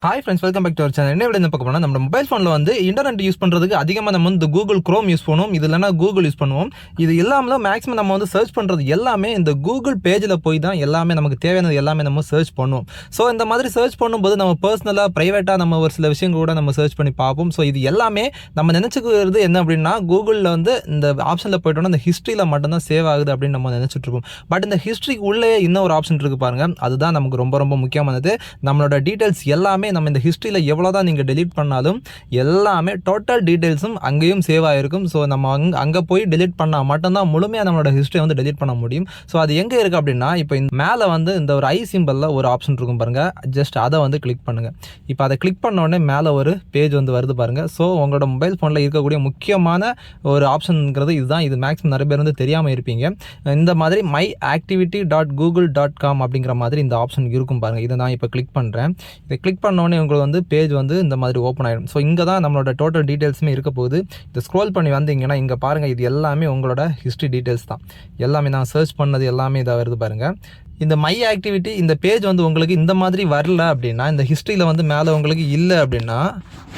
Hi friends, welcome back to our channel. என்ன விட பார்க்க போனால் நம்ம மொபைல் ஃபோனில் வந்து இன்டர்நெட் யூஸ் பண்ணுறதுக்கு அதிகமாக நம்ம வந்து கூகுள் குரோம் யூஸ் பண்ணுவோம். இது இல்லைனா கூகுள் யூஸ் பண்ணுவோம். இது இல்லாமல் மேக்ஸிமம் நம்ம வந்து சர்ச் பண்ணுறது எல்லாமே இந்த கூகுள் பேஜில் போய் தான் எல்லாமே நமக்கு தேவையானது எல்லாமே நம்ம சர்ச் பண்ணுவோம். ஸோ இந்த மாதிரி சர்ச் பண்ணும்போது நம்ம பர்சனலாக ப்ரைவேட்டாக நம்ம ஒரு சில விஷயங்கள் கூட நம்ம சர்ச் பண்ணி பார்ப்போம். ஸோ இது எல்லாமே நம்ம நினச்சிக்கிறது என்ன அப்படின்னா, கூகுளில் வந்து இந்த ஆப்ஷனில் போய்ட்டோன்னா இந்த ஹிஸ்ட்ரியில் மட்டும்தான் சேவ் ஆகுது அப்படின்னு நம்ம நினச்சிட்ருக்கோம். பட் இந்த ஹிஸ்ட்ரிக்கு உள்ளே இன்னும் ஒரு ஆப்ஷன் இருக்குது பாருங்கள், அதுதான் நமக்கு ரொம்ப ரொம்ப முக்கியமானது. நம்மளோட டீட்டெயில்ஸ் எல்லாமே நம்ம இந்த ஹிஸ்ட்ரியில் எவ்வளோதான் நீங்கள் டெலீட் பண்ணாலும் எல்லாமே டோட்டல் டீட்டெயில்ஸும் அங்கேயும் சேவ் ஆகிருக்கும். ஸோ நம்ம அங்கே போய் டெலீட் பண்ணால் மட்டும்தான் முழுமையாக நம்மளோட ஹிஸ்ட்ரியை வந்து டெலீட் பண்ண முடியும். ஸோ அது எங்கே இருக்குது அப்படின்னா, இப்போ மேலே வந்து இந்த ஒரு ஐ சிம்பிளில் ஒரு ஆப்ஷன் இருக்கும் பாருங்கள், ஜஸ்ட் அதை வந்து கிளிக் பண்ணுங்கள். இப்போ அதை கிளிக் பண்ண உடனே மேலே ஒரு பேஜ் வந்து வருது பாருங்கள். ஸோ உங்களோட மொபைல் ஃபோனில் இருக்கக்கூடிய முக்கியமான ஒரு ஆப்ஷனுங்கிறது இதுதான். இது மேக்ஸிமம் நிறைய பேர் வந்து தெரியாமல் இருப்பீங்க. இந்த மாதிரி myactivity.google.com அப்படிங்கிற மாதிரி இந்த ஆப்ஷன் இருக்கும் பாருங்கள். இதை நான் இப்போ கிளிக் பண்ணுறேன். இதை கிளிக் பண்ணோடனே உங்களுக்கு வந்து பேஜ் வந்து இந்த மாதிரி ஓப்பன் ஆகிடும். ஸோ இங்கே தான் நம்மளோட டோட்டல் டீட்டெயில்ஸுமே இருக்க போகுது. இதை ஸ்க்ரோல் பண்ணி வந்தீங்கன்னா இங்கே பாருங்கள், இது எல்லாமே உங்களோட ஹிஸ்ட்ரி டீட்டெயில்ஸ் தான். எல்லாமே நான் சர்ச் பண்ணது எல்லாமே இதாக வருது பாருங்கள். இந்த மை ஆக்டிவிட்டி இந்த பேஜ் வந்து உங்களுக்கு இந்த மாதிரி வரல அப்படின்னா, இந்த ஹிஸ்ட்ரியில் வந்து மேலே உங்களுக்கு இல்லை அப்படின்னா,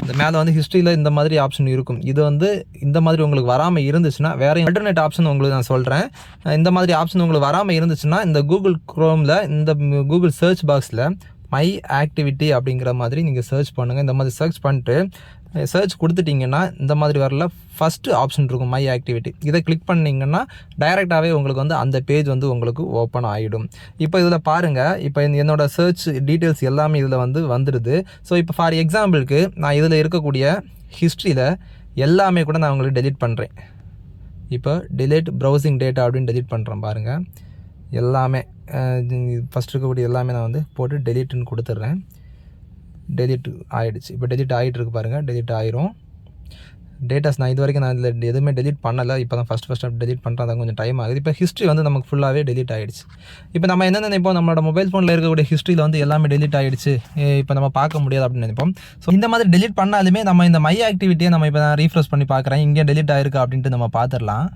இந்த மேலே வந்து ஹிஸ்ட்ரியில் இந்த மாதிரி ஆப்ஷன் இருக்கும். இது வந்து இந்த மாதிரி உங்களுக்கு வராமல் இருந்துச்சுன்னா, வேறு ஆல்டர்னேட் ஆப்ஷன் உங்களுக்கு நான் சொல்கிறேன். இந்த மாதிரி ஆப்ஷன் உங்களுக்கு வராமல் இருந்துச்சுன்னா, இந்த கூகுள் குரோமில் இந்த கூகுள் சர்ச் பாக்ஸில் மை ஆக்டிவிட்டி அப்படிங்கிற மாதிரி நீங்கள் சர்ச் பண்ணுங்கள். இந்த மாதிரி சர்ச் பண்ணிட்டு சர்ச் கொடுத்துட்டிங்கன்னா இந்த மாதிரி வரல ஃபஸ்ட்டு ஆப்ஷன் இருக்கும் மை ஆக்டிவிட்டி. இதை கிளிக் பண்ணிங்கன்னா டைரெக்டாகவே உங்களுக்கு வந்து அந்த பேஜ் வந்து உங்களுக்கு ஓப்பன் ஆகிடும். இப்போ இதில் பாருங்கள், இப்போ என்னோடய சர்ச் டீட்டெயில்ஸ் எல்லாமே இதில் வந்து வந்துடுது. ஸோ இப்போ ஃபார் எக்ஸாம்பிளுக்கு நான் இதில் இருக்கக்கூடிய ஹிஸ்ட்ரியில் எல்லாமே கூட நான் உங்களுக்கு டெலீட் பண்ணுறேன். இப்போ டிலீட் ப்ரௌசிங் டேட்டா அப்படின்னு டெலீட் பண்ணுறேன் பாருங்கள். எல்லாமே ஃபஸ்ட் இருக்கக்கூடிய எல்லாமே நான் வந்து போட்டு டெலீட்டுன்னு கொடுத்துட்றேன். டெலீட் ஆகிடுச்சு. இப்போ டெலீட் ஆகிட்டுருக்கு பாருங்கள், டெலீட் ஆயிரும். டேட்டாஸ் நான் இது வரைக்கும் நான் இதில் எதுவுமே டெலீட் பண்ணலை. இப்போ தான் ஃபஸ்ட்டு டெலீட் பண்ணுறேன், அது கொஞ்சம் டைம் ஆகுது. இப்போ ஹிஸ்ட்ரி வந்து நமக்கு ஃபுல்லாகவே டெலீட் ஆகிடுச்சு. இப்போ நம்ம என்ன நினைப்போம், நம்மளோட மொபைல் ஃபோனில் இருக்கக்கூடிய ஹிஸ்ட்ரியில் வந்து எல்லாமே டெலீட் ஆகிடுச்சு, இப்போ நம்ம பார்க்க முடியாது அப்படின்னு நினைப்போம். ஸோ இந்த மாதிரி டெலீட் பண்ணாலுமே நம்ம இந்த மை ஆக்டிவிட்டியை நம்ம இப்போ நான் ரீஃப்ரெஷ் பண்ணி பார்க்குறேன், இங்கே டெலீட் ஆகிருக்கு அப்படின்ட்டு நம்ம பார்த்துடலாம்.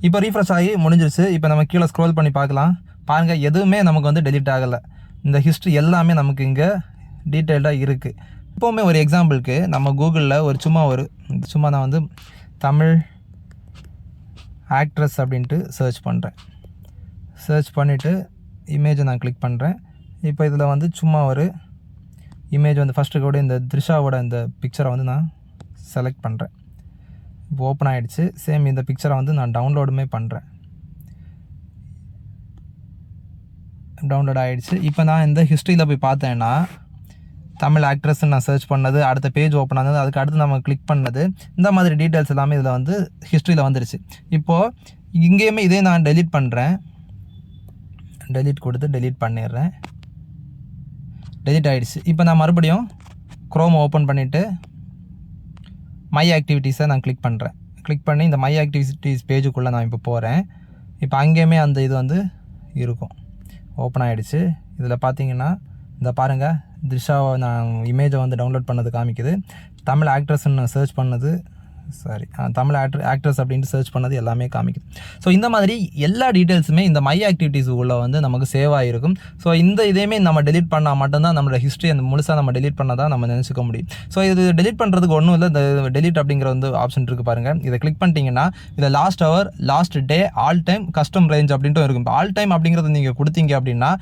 இப்போ ரீஃப்ரெஷ் ஆகி முடிஞ்சிருச்சு. இப்போ நம்ம கீழே ஸ்க்ரோல் பண்ணி பார்க்கலாம். பாருங்கள், எதுவுமே நமக்கு வந்து டெலீட் ஆகலை. இந்த ஹிஸ்ட்ரி எல்லாமே நமக்கு இங்கே டீட்டெயில்டாக இருக்குது. இப்போவுமே ஒரு எக்ஸாம்பிளுக்கு நம்ம கூகுளில் சும்மா நான் வந்து தமிழ் ஆக்ட்ரஸ் அப்படின்ட்டு சர்ச் பண்ணுறேன். சர்ச் பண்ணிவிட்டு இமேஜை நான் கிளிக் பண்ணுறேன். இப்போ இதில் வந்து சும்மா ஒரு இமேஜ் வந்து ஃபஸ்ட்டு கூட இந்த த்ரிஷாவோட இந்த பிக்சரை வந்து நான் செலக்ட் பண்ணுறேன். இப்போ ஓப்பன் ஆகிடுச்சு. சேம் இந்த பிக்சரை வந்து நான் டவுன்லோடுமே பண்ணுறேன். டவுன்லோட் ஆகிடுச்சு. இப்போ நான் இந்த ஹிஸ்ட்ரியில் போய் பார்த்தேன்னா, தமிழ் ஆக்ட்ரஸ்ன்னு நான் சர்ச் பண்ணது, அடுத்த பேஜ் ஓப்பன் ஆனது, அதுக்கு அடுத்து நம்ம கிளிக் பண்ணது, இந்த மாதிரி டீட்டெயில்ஸ் எல்லாமே இதில் வந்து ஹிஸ்ட்ரியில் வந்துடுச்சு. இப்போது இங்கேயுமே இதே நான் டெலீட் பண்ணுறேன். டெலீட் கொடுத்து டெலீட் பண்ணிடுறேன். டெலீட் ஆகிடுச்சு. இப்போ நான் மறுபடியும் குரோம் ஓப்பன் பண்ணிவிட்டு மை ஆக்டிவிட்டீஸை நான் கிளிக் பண்ணுறேன். கிளிக் பண்ணி இந்த மை ஆக்டிவிட்டீஸ் பேஜுக்குள்ளே நான் இப்போ போகிறேன். இப்போ அங்கேயுமே அந்த இது வந்து இருக்கும், ஓப்பன் ஆகிடுச்சு. இதில் பார்த்தீங்கன்னா இந்த பாருங்கள், த்ரிஷாவை நான் இமேஜை வந்து டவுன்லோட் பண்ணது காமிக்குது. தமிழ் ஆக்ட்ரஸ்ன்னு நான் சர்ச் பண்ணது, தமிழ் ஆக்ட்ரஸ் அப்படின்ட்டு சர்ச் பண்ணது எல்லாமே காமிக்குது. ஸோ இந்த மாதிரி எல்லா டீட்டெயில்ஸுமே இந்த மை ஆக்டிவிட்டீஸ் உள்ள வந்து நமக்கு சேவ் ஆகிருக்கும். ஸோ இந்த இதையுமே நம்ம டெலீட் பண்ணால் மட்டும்தான் நம்மளோட ஹிஸ்ட்ரி அந்த முழுசாக நம்ம டெலீட் பண்ணால் தான் நம்ம நினச்சிக்க முடியும். ஸோ இது டெலீட் பண்ணுறதுக்கு ஒன்றும் இல்லை. இந்த டெலீட் அப்படிங்கிற வந்து ஆப்ஷன் இருக்குது பாருங்கள். இதை கிளிக் பண்ணிட்டீங்கன்னா இதில் last hour, last day, all time, custom range அப்படின்ட்டு இருக்கும். இப்போ ஆல் டைம் அப்படிங்கிறது நீங்கள் கொடுத்தீங்க அப்படின்னா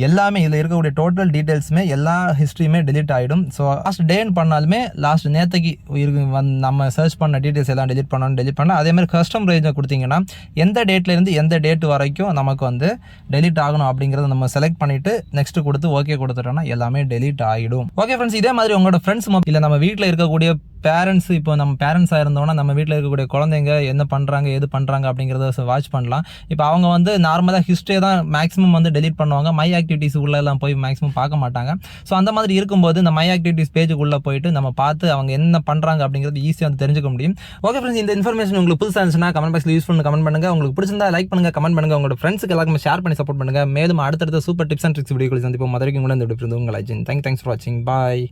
எல்லாமே இதில் இருக்கக்கூடிய டோட்டல் டீட்டெயில்ஸுமே எல்லா ஹிஸ்ட்ரியுமே டெலீட் ஆகிடும். ஸோ லாஸ்ட் டேன்னு பண்ணாலுமே லாஸ்ட் நேற்றுக்கு நம்ம சர்ச் பண்ண டீட்டெயில்ஸ் எல்லாம் டெலீட் பண்ணலாம். அதே மாதிரி கஸ்டம் ரேஞ்சை கொடுத்தீங்கன்னா எந்த டேட்லேருந்து எந்த டேட் வரைக்கும் நமக்கு வந்து டெலீட் ஆகணும் அப்படிங்கிறத நம்ம செலக்ட் பண்ணிவிட்டு நெக்ஸ்ட் கொடுத்து ஓகே கொடுத்துட்டோம்னா எல்லாமே டெலீட் ஆகிடும். ஓகே ஃப்ரெண்ட்ஸ், இதே மாதிரி உங்களோட ஃப்ரெண்ட்ஸ் இல்லை நம்ம வீட்டில் இருக்கக்கூடிய பேரண்ட்ஸ், இப்போ நம்ம பேரண்ட்ஸாக இருந்தோம்னா நம்ம வீட்டில் இருக்கக்கூடிய குழந்தைங்க என்ன பண்ணுறாங்க எது பண்ணுறாங்க அப்படிங்கிறத வாட்ச் பண்ணலாம். இப்போ அவங்க வந்து நார்மலாக ஹிஸ்ட்ரியை தான் மேக்ஸிமம் வந்து டெலீட் பண்ணுவாங்க, மை ஆக்டிவிட்டீஸ் உள்ளெல்லாம் போய் மேக்ஸிமம் பார்க்க மாட்டாங்க. ஸோ அந்த மாதிரி இருக்கும்போது இந்த மை ஆக்டிவிட்டீஸ் பேஜுக்குள்ளே போயிட்டு நம்ம பார்த்து அவங்க என்ன பண்ணுறாங்க அப்படிங்கிறது ஈஸியாக வந்து தெரிஞ்சுக்க முடியும். ஓகே ஃப்ரெண்ட்ஸ், இந்த இன்ஃபர்மேஷன் உங்களுக்கு புதுசாக இருந்துச்சுன்னா கமெண்ட் பாக்ஸில் யூஸ் பண்ணி கமெண்ட் பண்ணுங்கள். உங்களுக்கு பிடிச்சிருந்தா லைக் பண்ணுங்கள், கமெண்ட் பண்ணுங்கள், உங்களோட ஃப்ரெண்ட்ஸுக்கு எல்லாருமே ஷேர் பண்ணி சப்போர்ட் பண்ணுங்கள். மேலும் அடுத்தடுத்த சூப்பர் டிப்ஸ் அண்ட் ட்ரிக்ஸ் வீடியோக்கள் சந்திப்போம். மதுரைக்கு கூட இந்த வீடியோ உங்கள் அஜின். தேங்க்ஸ் ஃபார் வாட்சிங். பாய்.